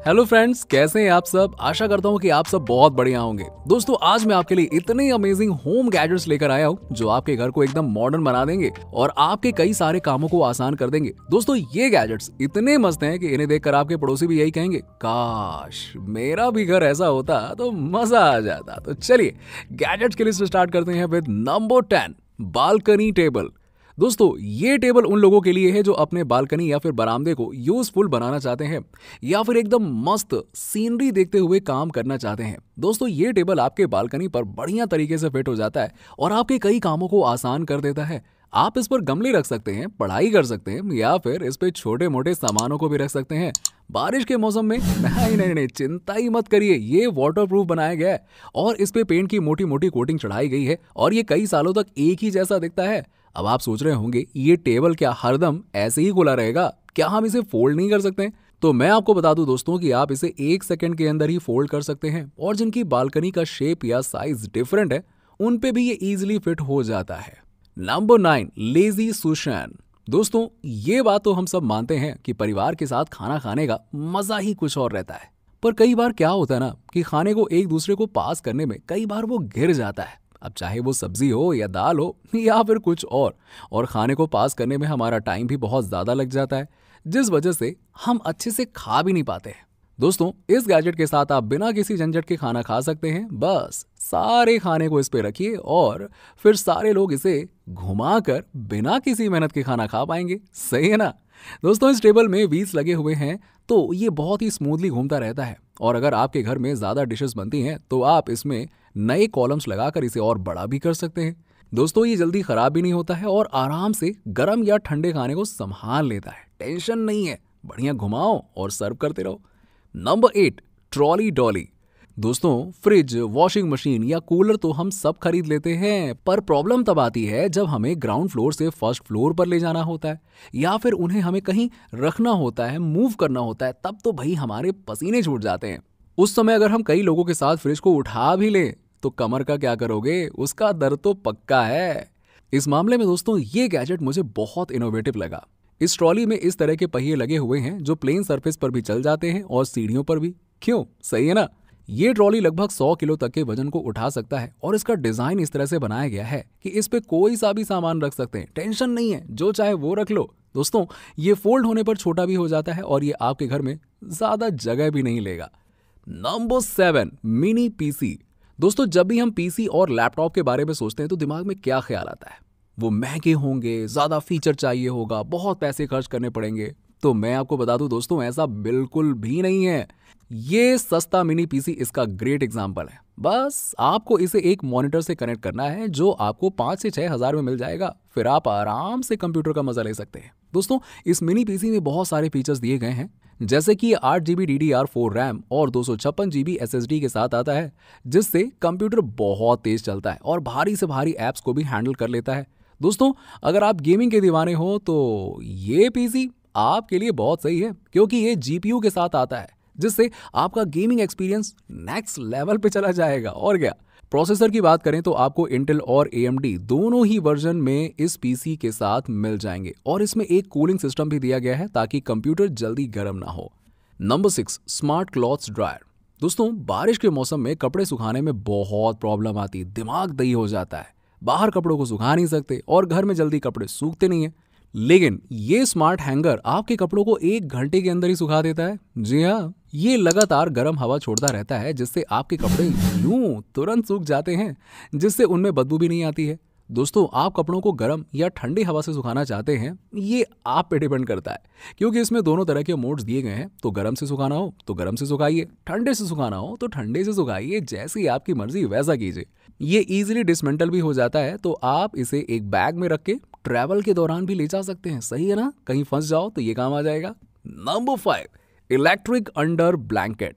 Hello friends, कैसे हैं आप सब। आशा करता हूं कि आप सब बहुत बढ़िया होंगे। दोस्तों, आज मैं आपके लिए इतने अमेजिंग होम गैजेट्स लेकर आया हूं जो आपके घर को एकदम मॉडर्न बना देंगे और आपके कई सारे कामों को आसान कर देंगे। दोस्तों, ये गैजेट्स इतने मस्त हैं कि इन्हें देखकर आपके पड़ोसी भी यही कहेंगे, काश मेरा भी घर ऐसा होता तो मजा आ जाता। तो चलिए गैजेट्स की लिस्ट स्टार्ट करते हैं विद नंबर 10, बालकनी टेबल। दोस्तों, ये टेबल उन लोगों के लिए है जो अपने बालकनी या फिर बरामदे को यूजफुल बनाना चाहते हैं या फिर एकदम मस्त सीनरी देखते हुए काम करना चाहते हैं। दोस्तों, ये टेबल आपके बालकनी पर बढ़िया तरीके से फिट हो जाता है और आपके कई कामों को आसान कर देता है। आप इस पर गमले रख सकते हैं, पढ़ाई कर सकते हैं या फिर इस पे छोटे मोटे सामानों को भी रख सकते हैं। बारिश के मौसम में नहीं, चिंता ही मत करिए, ये वाटरप्रूफ बनाया गया है और इस पे पेंट की मोटी मोटी कोटिंग चढ़ाई गई है और ये कई सालों तक एक ही जैसा दिखता है। अब आप सोच रहे होंगे, ये टेबल क्या हरदम ऐसे ही खुला रहेगा? क्या हम इसे फोल्ड नहीं कर सकते? तो मैं आपको बता दूं दोस्तों कि आप इसे 1 सेकंड के अंदर ही फोल्ड कर सकते हैं और जिनकी बालकनी का शेप या साइज डिफरेंट है उन पे भी ये इजीली फिट हो जाता है। Number 9, lazy Sushan. दोस्तों, ये बात तो हम सब मानते हैं कि परिवार के साथ खाना खाने का मजा ही कुछ और रहता है, पर कई बार क्या होता है ना कि खाने को एक दूसरे को पास करने में कई बार वो गिर जाता है। अब चाहे वो सब्जी हो या दाल हो या फिर कुछ और खाने को पास करने में हमारा टाइम भी बहुत ज्यादा लग जाता है, जिस वजह से हम अच्छे से खा भी नहीं पाते हैं। दोस्तों, इस गैजेट के साथ आप बिना किसी झंझट के खाना खा सकते हैं। बस सारे खाने को इस पे रखिए और फिर सारे लोग इसे घुमाकर बिना किसी मेहनत के खाना खा पाएंगे। सही है ना? दोस्तों, इस टेबल में व्हील्स लगे हुए हैं तो ये बहुत ही स्मूथली घूमता रहता है और अगर आपके घर में ज्यादा डिशेस बनती हैं तो आप इसमें नए कॉलम्स लगाकर इसे और बड़ा भी कर सकते हैं। दोस्तों, ये जल्दी खराब भी नहीं होता है और आराम से गर्म या ठंडे खाने को संभाल लेता है। टेंशन नहीं है, बढ़िया घुमाओ और सर्व करते रहो। Number 8, trolley Dolly. दोस्तों, फ्रिज, वॉशिंग मशीन या कूलर तो हम सब खरीद लेते हैं, पर प्रॉब्लम तब आती है जब हमें ग्राउंड फ्लोर से फर्स्ट फ्लोर पर ले जाना होता है या फिर उन्हें हमें कहीं रखना होता है, मूव करना होता है। तब तो भाई हमारे पसीने छूट जाते हैं। उस समय अगर हम कई लोगों के साथ फ्रिज को उठा भी लें तो कमर का क्या करोगे? उसका दर्द तो पक्का है। इस मामले में दोस्तों, ये गैजेट मुझे बहुत इनोवेटिव लगा। इस ट्रॉली में इस तरह के पहिए लगे हुए हैं जो प्लेन सरफेस पर भी चल जाते हैं और सीढ़ियों पर भी। क्यों? सही है ना? ये ट्रॉली लगभग 100 किलो तक के वजन को उठा सकता है और इसका डिजाइन इस तरह से बनाया गया है कि इस पे कोई सा भी सामान रख सकते हैं। टेंशन नहीं है, जो चाहे वो रख लो। दोस्तों, ये फोल्ड होने पर छोटा भी हो जाता है और ये आपके घर में ज्यादा जगह भी नहीं लेगा। Number 7, mini PC. दोस्तों, जब भी हम पीसी और लैपटॉप के बारे में सोचते हैं तो दिमाग में क्या ख्याल आता है? वो महंगे होंगे, ज्यादा फीचर चाहिए होगा, बहुत पैसे खर्च करने पड़ेंगे। तो मैं आपको बता दूं दोस्तों, ऐसा बिल्कुल भी नहीं है। ये सस्ता मिनी पीसी इसका ग्रेट एग्जांपल है। बस आपको इसे एक मॉनिटर से कनेक्ट करना है जो आपको 5 से 6 हजार में मिल जाएगा। फिर आप आराम से कंप्यूटर का मजा ले सकते हैं। दोस्तों, इस मिनी पीसी में बहुत सारे फीचर्स दिए गए हैं, जैसे कि 8 GB DDR4 रैम और 256 GB SSD के साथ आता है, जिससे कंप्यूटर बहुत तेज चलता है और भारी से भारी ऐप्स को भी हैंडल कर लेता है। दोस्तों, अगर आप गेमिंग के दीवाने हो तो ये पीसी आपके लिए बहुत सही है, क्योंकि ये GPU के साथ आता है, जिससे आपका गेमिंग एक्सपीरियंस नेक्स्ट लेवल पे चला जाएगा। और क्या, प्रोसेसर की बात करें तो आपको इंटेल और AMD दोनों ही वर्जन में इस पीसी के साथ मिल जाएंगे और इसमें एक कूलिंग सिस्टम भी दिया गया है ताकि कंप्यूटर जल्दी गर्म ना हो। Number 6, smart clothes dryer. दोस्तों, बारिश के मौसम में कपड़े सुखाने में बहुत प्रॉब्लम आती है, दिमाग दही हो जाता है। बाहर कपड़ों को सुखा नहीं सकते और घर में जल्दी कपड़े सूखते नहीं है, लेकिन ये स्मार्ट हैंगर आपके कपड़ों को 1 घंटे के अंदर ही सुखा देता है। जी हाँ, ये लगातार गर्म हवा छोड़ता रहता है, जिससे आपके कपड़े यूं तुरंत सूख जाते हैं, जिससे उनमें बदबू भी नहीं आती है। दोस्तों, आप कपड़ों को गर्म या ठंडी हवा से सुखाना चाहते हैं, ये आप पे डिपेंड करता है, क्योंकि इसमें दोनों तरह के मोड्स दिए गए हैं। तो गर्म से सुखाना हो तो गर्म से सुखाइए, ठंडे से सुखाना हो तो ठंडे से सुखाइए, जैसी आपकी मर्जी वैसा कीजिए। ये इजीली डिसमेंटल भी हो जाता है, तो आप इसे एक बैग में रख के ट्रैवल के दौरान भी ले जा सकते हैं। सही है ना? कहीं फंस जाओ तो ये काम आ जाएगा। Number 5, electric under blanket.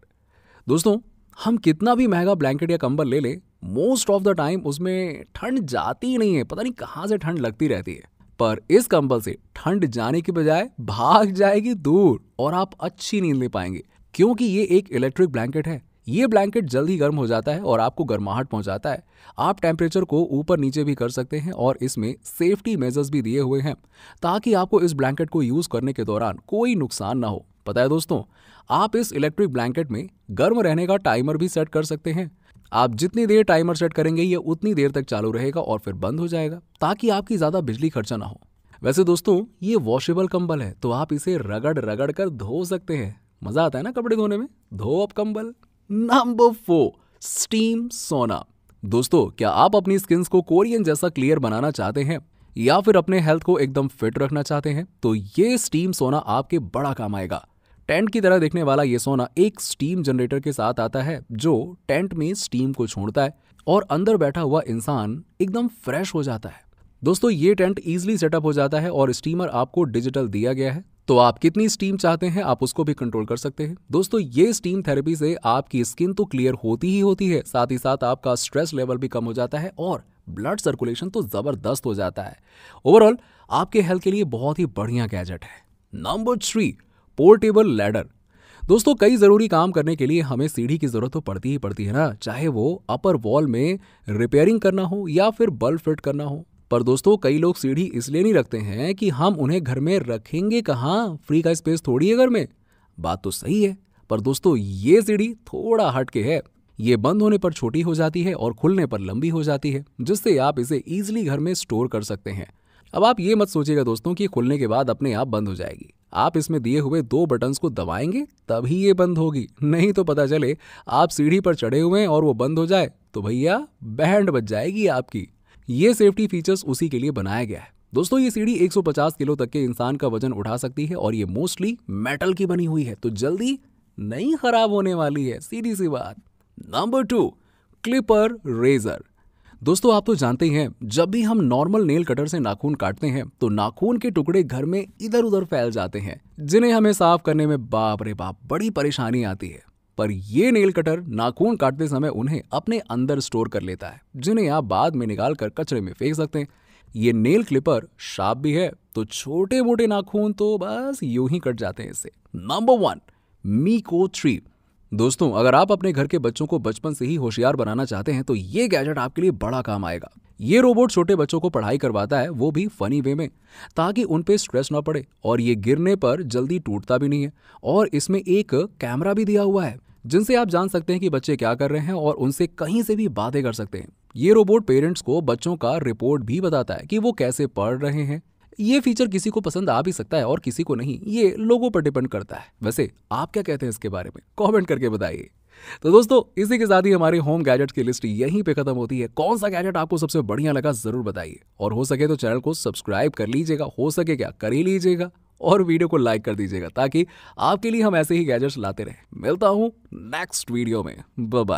दोस्तों, हम कितना भी महंगा ब्लैंकेट या कंबल ले लें, मोस्ट ऑफ द टाइम उसमें ठंड जाती ही नहीं है, पता नहीं कहां से ठंड लगती रहती है। पर इस कंबल से ठंड जाने की बजाय भाग जाएगी दूर और आप अच्छी नींद ले पाएंगे, क्योंकि ये एक इलेक्ट्रिक ब्लैंकेट है। ये ब्लैंकेट जल्दी गर्म हो जाता है और आपको गर्माहट पहुंचाता है। आप टेम्परेचर को ऊपर नीचे भी कर सकते हैं और इसमें सेफ्टी मेजर्स भी दिए हुए हैं ताकि आपको इस ब्लैंकेट को यूज करने के दौरान कोई नुकसान ना हो। पता है दोस्तों, आप इस इलेक्ट्रिक ब्लैंकेट में गर्म रहने का टाइमर भी सेट कर सकते हैं। आप जितनी देर टाइमर सेट करेंगे ये उतनी देर तक चालू रहेगा और फिर बंद हो जाएगा, ताकि आपकी ज़्यादा बिजली खर्चा ना हो। वैसे दोस्तों, ये वॉशेबल कंबल है, तो आप इसे रगड़ रगड़ कर धो सकते हैं। मज़ा आता है ना कपड़े धोने में। धो अब कंबल। नंबर 4, स्टीम सोना। दोस्तों, क्या आप अपनी स्किन को कोरियन जैसा क्लियर बनाना चाहते हैं या फिर अपने हेल्थ को एकदम फिट रखना चाहते हैं, तो ये स्टीम सोना आपके बड़ा काम आएगा। टेंट की तरह दिखने वाला ये सोना एक स्टीम जनरेटर के साथ आता है, जो टेंट में स्टीम को छोड़ता है और अंदर बैठा हुआ इंसान एकदम फ्रेश हो जाता है। दोस्तों, ये टेंट इजीली सेटअप हो जाता है और स्टीमर आपको डिजिटल दिया गया है, तो आप कितनी स्टीम चाहते हैं आप उसको भी कंट्रोल कर सकते हैं। दोस्तों, ये स्टीम थेरेपी से आपकी स्किन तो क्लियर होती ही होती है, साथ ही साथ आपका स्ट्रेस लेवल भी कम हो जाता है और ब्लड सर्कुलेशन तो जबरदस्त हो जाता है। ओवरऑल आपके हेल्थ के लिए बहुत ही बढ़िया गैजेट है। Number 3, portable ladder. दोस्तों, कई जरूरी काम करने के लिए हमें सीढ़ी की जरूरत तो पड़ती ही पड़ती है ना, चाहे वो अपर वॉल में रिपेयरिंग करना हो या फिर बल्ब फिट करना हो। पर दोस्तों, कई लोग सीढ़ी इसलिए नहीं रखते हैं कि हम उन्हें घर में रखेंगे कहाँ, फ्री का स्पेस थोड़ी है घर में। बात तो सही है, पर दोस्तों ये सीढ़ी थोड़ा हट के है। ये बंद होने पर छोटी हो जाती है और खुलने पर लंबी हो जाती है, जिससे आप इसे इजीली घर में स्टोर कर सकते हैं। अब आप ये मत सोचिएगा दोस्तों कि खुलने के बाद अपने आप बंद हो जाएगी। आप इसमें दिए हुए 2 बटन्स को दबाएंगे तभी ये बंद होगी, नहीं तो पता चले आप सीढ़ी पर चढ़े हुए हैं और वो बंद हो जाए तो भैया बैंड बज जाएगी आपकी। ये सेफ्टी फीचर्स उसी के लिए बनाया गया है। दोस्तों, ये सीढ़ी 150 किलो तक के इंसान का वजन उठा सकती है और ये मोस्टली मेटल की बनी हुई है, तो जल्दी नहीं खराब होने वाली है, सीधी सी बात। Number 2, clipper razor. दोस्तों, आप तो जानते ही हैं, जब भी हम नॉर्मल नेल कटर से नाखून काटते हैं तो नाखून के टुकड़े घर में इधर उधर फैल जाते हैं, जिन्हें हमें साफ करने में बाप रे बाप बड़ी परेशानी आती है। पर ये नेल कटर नाखून काटते समय उन्हें अपने अंदर स्टोर कर लेता है, जिन्हें आप बाद में निकाल कर कचरे में फेंक सकते हैं। ये नेल क्लिपर शार्प भी है, तो छोटे मोटे नाखून तो बस यूं ही कट जाते हैं इससे। नंबर 1, मीको 3। दोस्तों, अगर आप अपने घर के बच्चों को बचपन से ही होशियार बनाना चाहते हैं तो ये गैजेट आपके लिए बड़ा काम आएगा। ये रोबोट छोटे बच्चों को पढ़ाई करवाता है, वो भी फनी वे में, ताकि उन पे स्ट्रेस ना पड़े, और ये गिरने पर जल्दी टूटता भी नहीं है। और इसमें एक कैमरा भी दिया हुआ है, जिनसे आप जान सकते हैं कि बच्चे क्या कर रहे हैं और उनसे कहीं से भी बातें कर सकते हैं। ये रोबोट पेरेंट्स को बच्चों का रिपोर्ट भी बताता है कि वो कैसे पढ़ रहे हैं। ये फीचर किसी को पसंद आ भी सकता है और किसी को नहीं, ये लोगों पर डिपेंड करता है। वैसे आप क्या कहते हैं इसके बारे में, कमेंट करके बताइए। तो दोस्तों, इसी के साथ ही हमारे होम गैजेट्स की लिस्ट यहीं पे खत्म होती है। कौन सा गैजेट आपको सबसे बढ़िया लगा जरूर बताइए, और हो सके तो चैनल को सब्सक्राइब कर लीजिएगा, हो सके क्या कर ही लीजिएगा, और वीडियो को लाइक कर दीजिएगा, ताकि आपके लिए हम ऐसे ही गैजेट्स लाते रहें। मिलता हूं नेक्स्ट वीडियो में, बाय बाय।